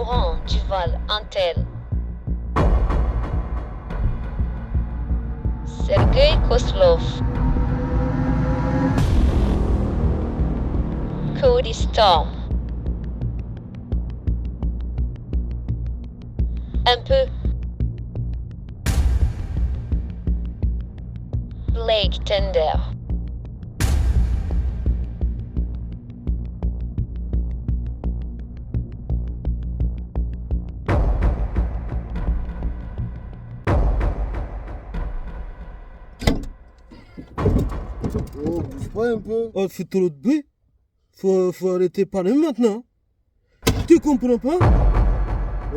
Laurent Duval, Antel. Sergei Koslov. Cody Storm. Un peu. Blake Tender. Oh, bouge pas un peu. Oh, fais trop de bruit. Faut arrêter de parler maintenant. Tu comprends pas?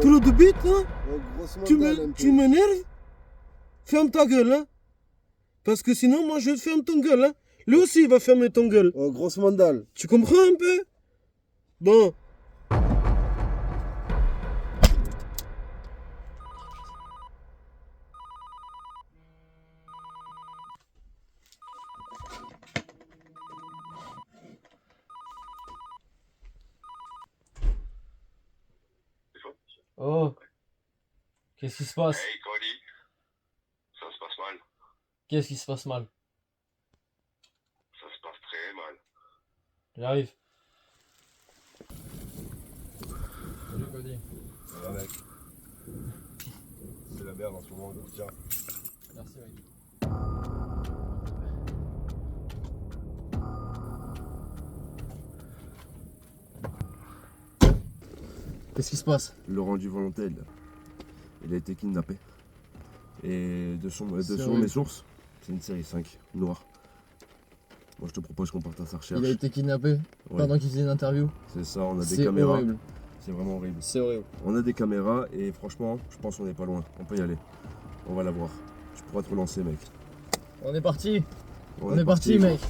Trop de bite, hein? Oh, grosse mandale un peu. Tu m'énerves? Ferme ta gueule, hein? Parce que sinon, moi, je ferme ton gueule, hein? Lui aussi, il va fermer ton gueule. Oh, grosse mandale. Tu comprends un peu? Bon. Oh, qu'est-ce qui se passe? Hey Cody, ça se passe mal. Qu'est-ce qui se passe mal? Ça se passe très mal. J'arrive. Salut Cody. Ça va, mec. C'est la merde en ce moment, donc tiens. Merci mec. Qu'est-ce qui se passe? Laurent Duval, il a été kidnappé. Et selon vrai. mes sources, c'est une série 5, noire. Moi je te propose qu'on parte à sa recherche. Il a été kidnappé Ouais. pendant qu'il faisait une interview. C'est ça, on a des C'est caméras. horrible. C'est vraiment horrible. C'est horrible. On a des caméras et franchement, je pense qu'on n'est pas loin. On peut y aller. On va la voir. Tu pourras te relancer, mec. On est parti. On est parti mec.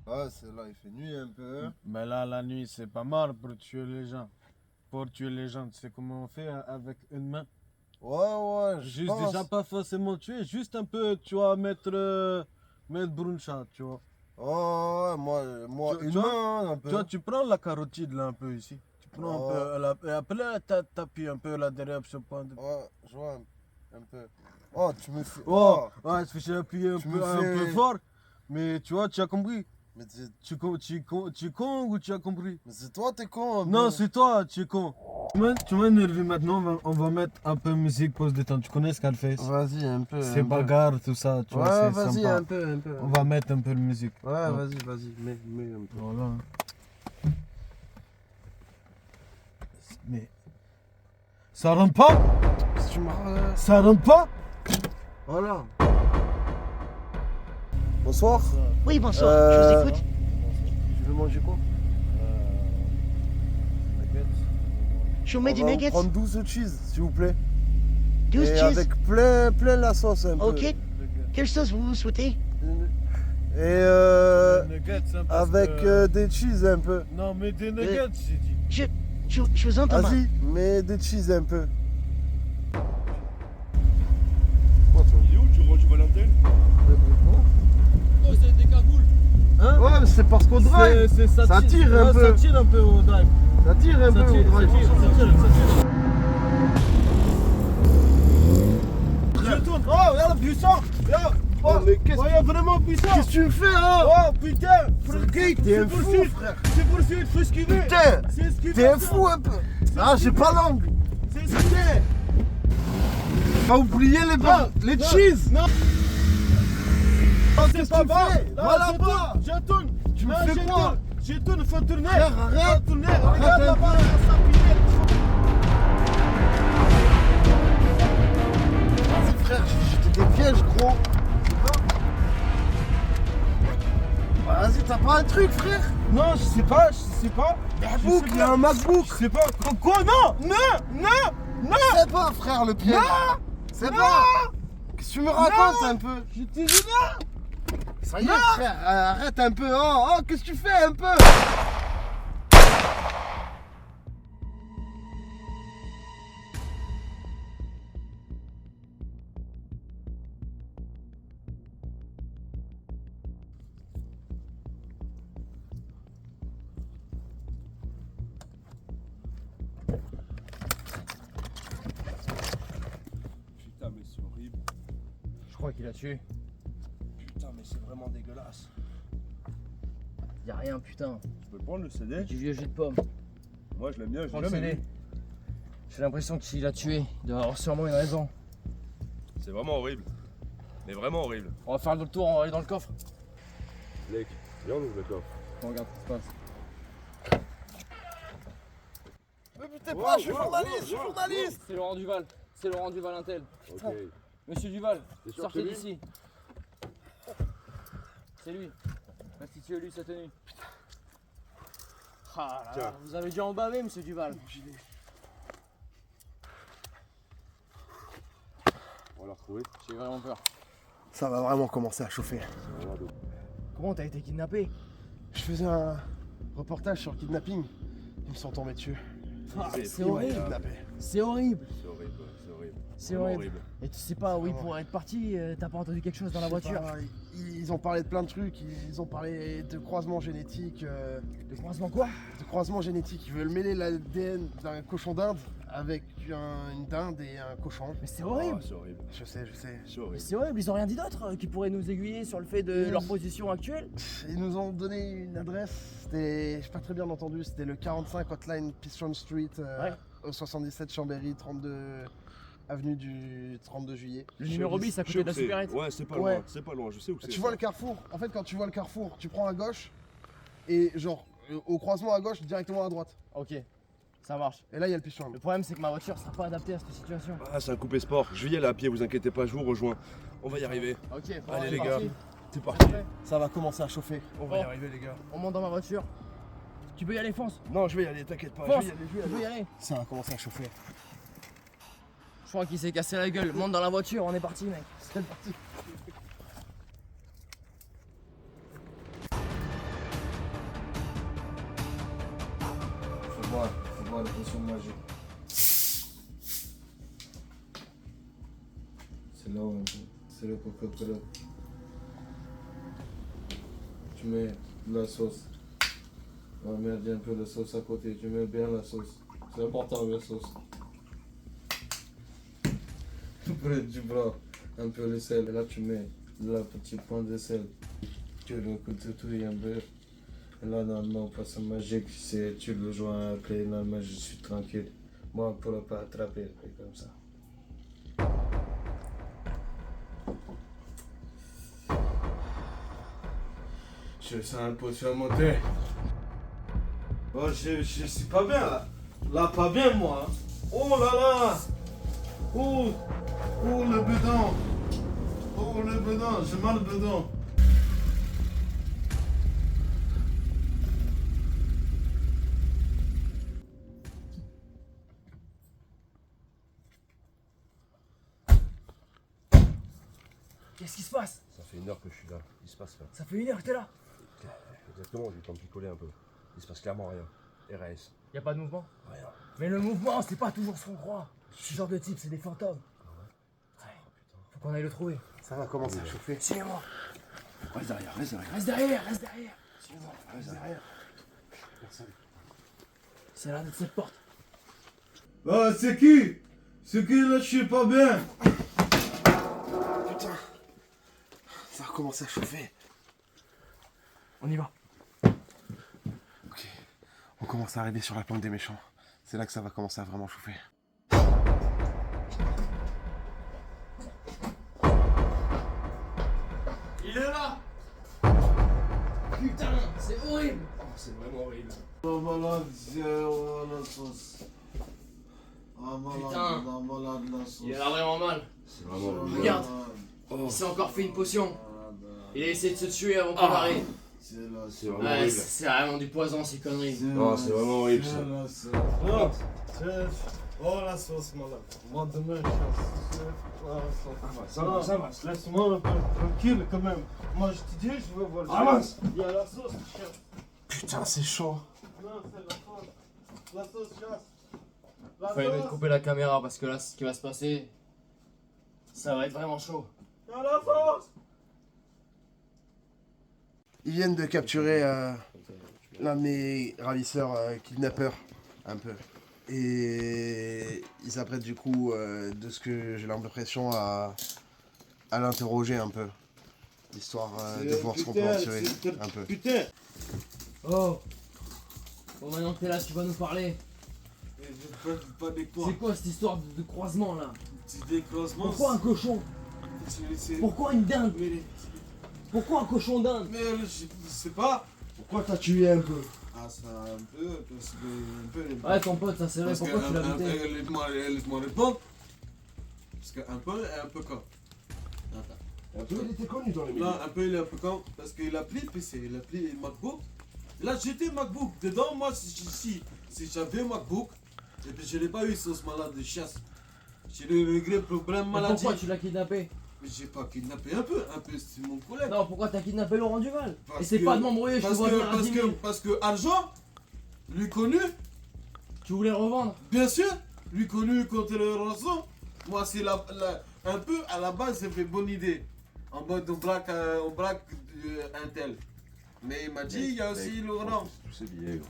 Ah, là, il fait nuit un peu. Mais là, la nuit, c'est pas mal pour tuer les gens. Pour tuer les gens, tu sais comment on fait avec une main? Ouais, je Juste pense. déjà pas forcément tuer, juste un peu, tu vois, mettre bruncha, tu vois. Oh, ouais, moi Tu- une tu vois, main, un peu. Tu vois, tu prends la carotide là un peu ici. Tu prends Oh. un peu, et après là, t'appuies un peu là derrière sur ce point de... Ouais, je vois un peu. Oh, tu me fais. Oh, ouais, j'ai appuyé Tu me fais- un peu fort, mais tu vois, tu as compris. Mais Tu es con ou tu as compris? c'est toi, t'es con. un Non, peu. c'est toi, tu es con. Tu m'as énervé maintenant, on va mettre un peu musique pause détente. Tu connais Scarface? Vas-y, un peu. C'est un peu. bagarre, tout ça, tu vois, Ouais, c'est vas-y, sympa. un peu. On va mettre un peu de musique. Ouais, vas-y, mets un peu. Voilà. Mais... Ça rentre pas? Si tu me. Ça rentre pas? Voilà. Bonsoir. Oui, bonsoir, je vous écoute. Tu veux manger quoi? Je vous mets des On va nuggets. prendre 12 cheese, s'il vous plaît. 12 Et cheese. avec plein la sauce un peu. Ok. Quelle sauce vous souhaitez? Et Nuggets, hein, parce avec que- des cheese un peu. Non, mais des nuggets, j'ai dit. Je vous entends mal. Vas-y, mets des cheese un peu. Il est où tu ranges Valentin? Oh, c'est des cagoules. Hein? Ouais, mais c'est parce qu'on drive. Ça tire un peu. Ça tire un peu au drive. Ça tire un peu au drive. Je tourne. Oh, regarde, puissant. Regarde. Oh, mais qu'est-ce Ouais, vraiment puissant. que tu me fais, hein? Oh, putain. Sergei, t'es un fou, frère. C'est poursuite, fais ce qu'il veut. Putain, C'est ce qu'il t'es veut, un ça. fou un peu. Ah, j'ai pas langue. C'est ce qu'il est. T'as oublié les Non, cheese. Non. Non, Qu'est-ce c'est pas que tu bon. fais? Non, Voilà je pas. tourne, je tourne. Tu me Non, fais je quoi? tourne. Je tourne, faut tourner. Frère, arrête. Faut tourner. Arrête Regarde un là-bas, peu. ça pied. Vas-y, frère, j'ai des pièges, gros. Vas-y, t'as pas un truc, frère? Non, je sais pas. MacBook, il y a un MacBook. Je sais pas. Quoi? Non. C'est pas, frère, le piège. C'est pas. Qu'est-ce que tu me racontes un peu? Je t'ai dit non. Ça y est, frère, arrête un peu. Oh, qu'est-ce que tu fais un peu? crois qu'il a tué. Putain, mais c'est vraiment dégueulasse. Y a rien, putain. Tu peux le prendre le CD? Du vieux jus de pomme. Moi je l'aime bien, je Prends l'ai le jamais CD. vu. J'ai l'impression qu'il a tué. Il doit avoir sûrement une raison. C'est vraiment horrible. Mais vraiment horrible. On va faire le tour, on va aller dans le coffre. Blake, viens on ouvre le coffre. On regarde ce qui se passe. Me butez pas, je suis journaliste, je suis journaliste. C'est Laurent Duval. C'est Laurent Duval Intel. Ok. Monsieur Duval, T'es sûr sortez que c'est lui? d'ici. C'est lui. Restituez-lui sa tenue. Ah là là, vous avez dû en baver, monsieur Duval. On va la retrouver. J'ai vraiment peur. Ça va vraiment commencer à chauffer. Comment t'as été kidnappé? Je faisais un reportage sur le kidnapping. Ils me sont tombés dessus. C'est Ils m'ont horrible. kidnappé. C'est horrible. C'est horrible, ouais, c'est horrible. C'est Vraiment horrible. Et tu sais pas où il pourrait être parti, t'as pas entendu quelque chose dans la Je sais voiture? pas, ils ont parlé de plein de trucs, ils ont parlé de croisement génétique. De croisement quoi? De croisement génétique. Ils veulent mêler l'ADN d'un cochon d'Inde avec une dinde et un cochon. Mais c'est horrible. Ah, c'est horrible. Je sais, je sais. C'est horrible. C'est horrible, ils ont rien dit d'autre qui pourrait nous aiguiller sur le fait de leur position actuelle? Ils nous ont donné une adresse, c'était, j'ai pas très bien entendu, c'était le 45 Hotline Piston Street, Ouais. au 77 Chambéry, 32 avenue du 32 juillet. Le numéro bis à côté de la supérette. Ouais, c'est pas Ouais. loin, c'est pas loin, je sais où c'est. Tu vois le carrefour, en fait quand tu vois le carrefour, tu prends à gauche et genre au croisement à gauche directement à droite. Ok, ça marche. Et là il y a le piston. Le problème c'est que ma voiture sera pas adaptée à cette situation. Ah, c'est un coupé sport. Je vais y aller à pied, vous inquiétez pas, je vous rejoins. On va y arriver. Ok, bon, Allez, on est les parti. gars. C'est parti. Ça va commencer à chauffer. On va y Bon. arriver, les gars. On monte dans ma voiture. Tu peux y aller, fonce. Non, je vais y aller, t'inquiète pas. Fonce. Je vais y aller, je vais y Tu peux aller. y aller. Ça va commencer à chauffer. Je crois qu'il s'est cassé la gueule. Monte dans la voiture, on est parti, mec. C'est parti. Faut boire la potion magique. C'est là où c'est le Coca-Cola. Tu mets de la sauce. On va mettre un peu de sauce à côté. Tu mets bien la sauce. C'est important la sauce. Après tu prends un peu de sel. Et là tu mets la petite pointe de sel. Tu le couteau un peu. Et là normalement poisson magique, c'est tu le joins après. Normalement je suis tranquille. Moi on ne pourra pas attraper après comme ça. Je sens un potion monter. Oh, je suis pas bien là. Là, pas bien moi. Hein. Oh là là. Oh, oh le bedon. Oh le bedon, j'ai mal au bedon. Qu'est-ce qui se passe? Ça fait 1 heure que je suis là. Il se passe rien. Ça fait 1 heure que t'es là. Exactement, j'ai eu le temps de picoler un peu. Il se passe clairement rien. RAS. Y a pas de mouvement? Rien. Mais le mouvement, c'est pas toujours ce qu'on croit. Ce genre de type, c'est des fantômes. Ouais. Faut qu'on aille le trouver. Ça va commencer à chauffer. Suivez-moi. Reste derrière, reste derrière. Reste derrière, reste derrière. Suivez-moi, reste derrière. C'est là de cette porte. Oh, c'est qui? C'est qui là, je suis pas bien. Putain. Ça va commencer à chauffer. On y va. Ok. On commence à arriver sur la planque des méchants. C'est là que ça va commencer à vraiment chauffer. Il est là. Putain, c'est horrible. Oh, c'est vraiment horrible. Oh malade, c'est la sauce. Ah malade, Putain. la malade la sauce. Il a l'air vraiment mal. C'est vraiment horrible. Regarde. Oh, Il s'est encore fait une potion. Il a essayé de se tuer avant qu'on Ah. arrive. C'est la c'est sauce. vraiment Ouais, horrible. c'est vraiment du poison ces conneries. Non, c'est vraiment horrible, ça. la sauce. Non, oh la sauce malade. Moi demain je suis Ça va, ça va. Laisse-moi un peu tranquille quand même. Moi je te dis, je veux voir. Avance. Il y a la sauce, chien. Putain, c'est chaud. Non, c'est la sauce. La sauce, chasse. La Fallait sauce. me couper la caméra parce que là, ce qui va se passer, ça va être vraiment chaud. Il y a la sauce. Ils viennent de capturer l'un de mes ravisseurs kidnappeurs, un peu. Et ils s'apprêtent du coup, de ce que j'ai l'impression, à à l'interroger un peu. Histoire de voir ce qu'on peut en tirer un peu. Putain. Oh. Bon, maintenant que t'es là, tu vas nous parler. Pas des quoi. C'est quoi cette histoire de croisement là? C'est des croisements. Pourquoi un cochon? C'est- Pourquoi une dinde? Mais, Pourquoi un cochon d'Inde? mais je sais pas. Pourquoi t'as tué un peu? Ah, ça un peu, parce que. Un peu. Ouais, ton pote, ça c'est vrai, Parce pourquoi tu l'as buté? Laisse-moi répondre. Parce qu'un peu est un peu con. Attends. Un peu, il était connu dans les médias. Non, un peu il est un peu con parce qu'il a pris le PC, il a pris le MacBook. Il a jeté MacBook. Dedans, moi, si j'avais un MacBook, et puis je n'ai pas eu ce malade de chasse. J'ai le regret, problème, Mais maladie. pourquoi tu l'as kidnappé? Mais j'ai pas kidnappé un peu c'est mon collègue. Non, pourquoi t'as kidnappé Laurent Duval? Parce Et c'est que- pas de m'embrouiller, je te Parce vois venir à 10 que, 000. parce que argent, lui connu, Tu voulais le revendre? bien sûr, lui connu contre le rançon. Moi, c'est un peu à la base, c'est fait bonne idée. En mode on braque un tel. Mais il m'a dit, il y a aussi Laurent. Tous ces billets, gros.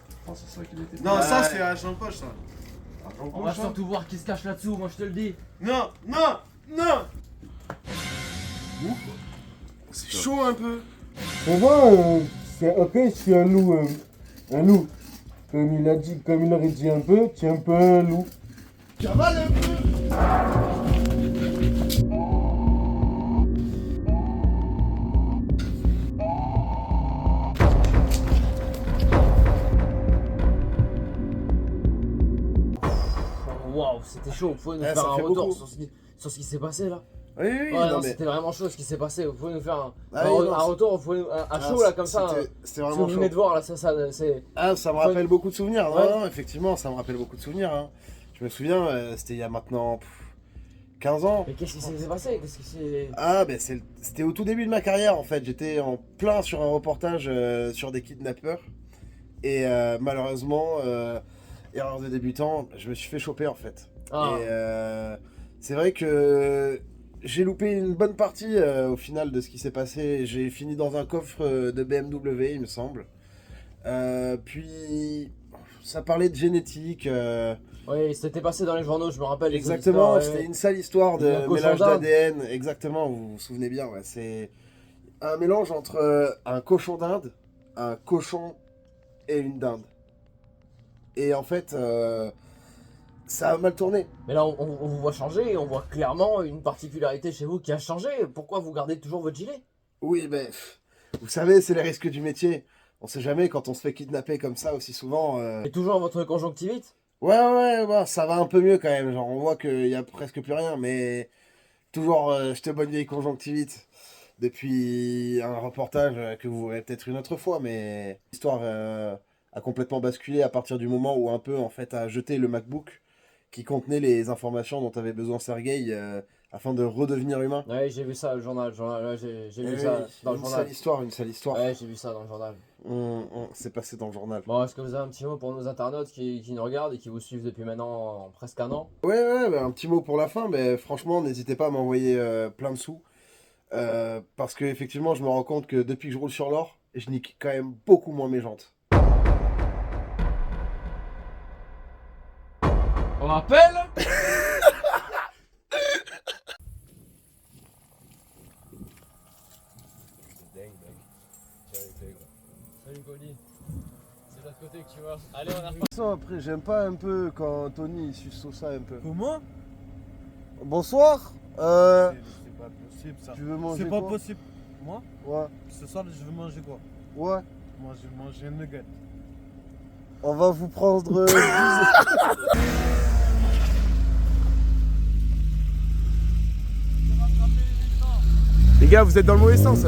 Je pense que c'est ça qu'il était. Non, ça Ouais. c'est argent poche ça. On va surtout voir qui se cache là-dessous, moi je te le dis. Non. C'est chaud un peu. Ça va, c'est ok, je suis un loup. Un loup. Comme il aurait dit un peu, tu es un peu un loup. Cavale un peu. Waouh, c'était chaud, vous pouvez nous Eh, faire ça un fait retour beaucoup. sur ce qui s'est passé là? Oui, Ouais, non, non, mais. c'était vraiment chaud ce qui s'est passé, vous pouvez nous faire un, Ah oui, non, un retour, vous pouvez, à chaud là comme ça. C'était Ce que vraiment vous chaud. venez de voir là, c'est. Ah, ça me rappelle beaucoup de souvenirs. Non, Ouais. non, effectivement, ça me rappelle beaucoup de souvenirs. Hein. Je me souviens, c'était il y a maintenant 15 ans. Mais qu'est-ce qui s'est passé? Qu'est-ce qui s'est. Ah, ben c'était au tout début de ma carrière en fait. J'étais en plein sur un reportage sur des kidnappeurs. Et malheureusement, erreur de débutant, je me suis fait choper en fait. Ah. Et c'est vrai que j'ai loupé une bonne partie au final de ce qui s'est passé. J'ai fini dans un coffre de BMW, il me semble. Puis ça parlait de génétique. Oui, c'était passé dans les journaux, je me rappelle. les Exactement, histoires, c'était une sale histoire Il y a un de cochon mélange d'Inde. d'ADN. Exactement, vous vous souvenez bien. Ouais. C'est un mélange entre un cochon d'Inde, un cochon et une dinde. Et en fait, ça a mal tourné. Mais là, on vous voit changer et on voit clairement une particularité chez vous qui a changé. Pourquoi vous gardez toujours votre gilet? Oui, mais vous savez, c'est les risques du métier. On sait jamais quand on se fait kidnapper comme ça aussi souvent. Et toujours votre conjonctivite? Ouais, ça va un peu mieux quand même. Genre, on voit qu'il y a presque plus rien, mais toujours, j'étais bonne vieille conjonctivite depuis un reportage que vous verrez peut-être une autre fois, mais l'histoire a complètement basculé à partir du moment où un peu en fait a jeté le MacBook qui contenait les informations dont avait besoin Sergueï afin de redevenir humain. Ouais, j'ai vu ça, le journal, ouais, j'ai Eh vu oui, ça dans le une journal. sale histoire. Ouais, j'ai vu ça dans le journal. C'est passé dans le journal. Bon, est-ce que vous avez un petit mot pour nos internautes qui nous regardent et qui vous suivent depuis maintenant presque un an? Ouais, bah, un petit mot pour la fin, mais franchement, n'hésitez pas à m'envoyer plein de sous. Parce que effectivement, je me rends compte que depuis que je roule sur l'or, je nique quand même beaucoup moins mes jantes. On rappelle? C'est dingue, mec. Tiens, les clés, gros. Salut Cody. C'est de l'autre côté que tu vois. Allez, on a Ça, après, j'aime pas un peu quand Tony il suce ça un peu. Comment? Bonsoir. C'est pas possible ça. Tu veux manger C'est pas quoi? possible. Moi, Ouais, ce soir, je veux manger quoi? ouais. Moi, je vais manger un nugget. On va vous prendre. Les gars, vous êtes dans le mauvais sens.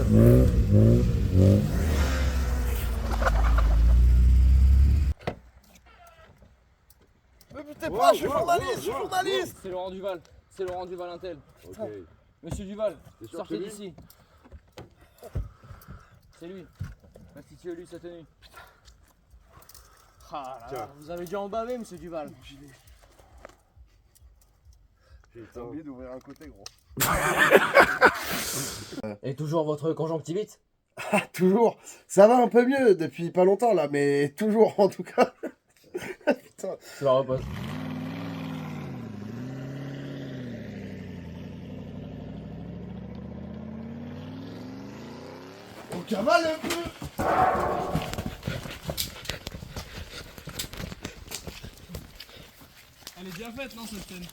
Mais putain, pas, je suis journaliste, C'est Laurent Duval. C'est Laurent Duval Intel. Ok. Monsieur Duval, T'es sûr que sortez c'est lui? d'ici. C'est lui. Restituez-lui sa tenue. Ah là là, vous avez dû en baver, monsieur Duval. J'ai oublié d'ouvrir un côté, gros. Et toujours votre conjonctivite? Toujours. Ça va un peu mieux depuis pas longtemps là, mais toujours en tout cas. Putain. Tu la reposes. On cavale un peu. Elle est bien faite, non, cette scène?